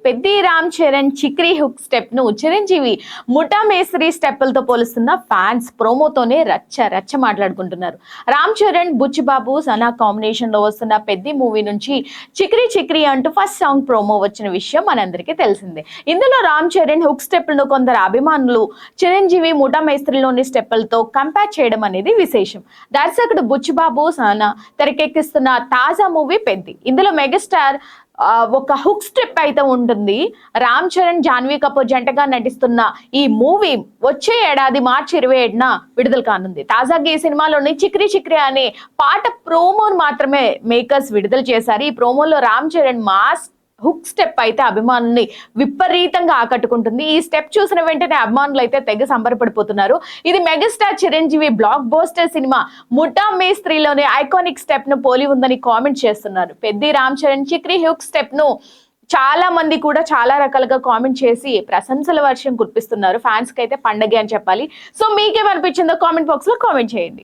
పెద్ది రామ్ చరణ్ చిక్రీ hook step ను చిరంజీవి ముఠా మేస్త్రి స్టెప్పులతో పోలుస్తున్న ఫ్యాన్స్ ప్రోమోతోనే రచ్చ మాట్లాడుకుంటున్నారు. రామ్ చరణ్ బుచ్చిబాబు సనా కాంబినేషన్ లో వస్తున్న పెద్ది మూవీ నుంచి చిక్రీ చిక్రీ అంటూ ఫస్ట్ సాంగ్ ప్రోమో వచ్చిన విషయం మనందరికీ తెలిసిందే. ఇందులో రామ్ చరణ్ హుక్ స్టెప్పులను కొందరు అభిమానులు చిరంజీవి ముఠా మేస్త్రిలోని స్టెప్పులతో కంపేర్ చేయడం అనేది విశేషం. దర్శకుడు బుచ్చిబాబు సనా తెరకెక్కిస్తున్న తాజా మూవీ పెద్ది. ఇందులో మెగాస్టార్ ఒక హుక్ స్టెప్ అయితే ఉంటుంది. రామ్ చరణ్ జాన్వీ కపూర్ జంటగా నటిస్తున్న ఈ మూవీ వచ్చే ఏడాది మార్చి 27న విడుదల కానుంది. తాజాగా ఈ సినిమాలోని చిక్రీ చిక్రీ అనే పాట ప్రోమోను మాత్రమే మేకర్స్ విడుదల చేశారు. ఈ ప్రోమోలో Ram Charan mass hook step అయితే అభిమానుల్ని విపరీతంగా ఆకట్టుకుంటుంది. ఈ స్టెప్ చూసిన వెంటనే అభిమానులు అయితే తెగ సంబరపడిపోతున్నారు. ఇది megastar Chiranjeevi block buster cinema ముఠా మేస్త్రిలోని ఐకానిక్ స్టెప్ ను పోలి ఉందని కామెంట్ చేస్తున్నారు. పెద్ది రామ్ చరణ్ చిక్రీ హుక్ స్టెప్ ను చాలా మంది కూడా చాలా రకాలుగా కామెంట్ చేసి ప్రశంసల వర్షం కురిపిస్తున్నారు. ఫ్యాన్స్ కి అయితే పండగే అని చెప్పాలి. సో మీకేమనిపించిందో కామెంట్ బాక్స్ లో కామెంట్ చేయండి.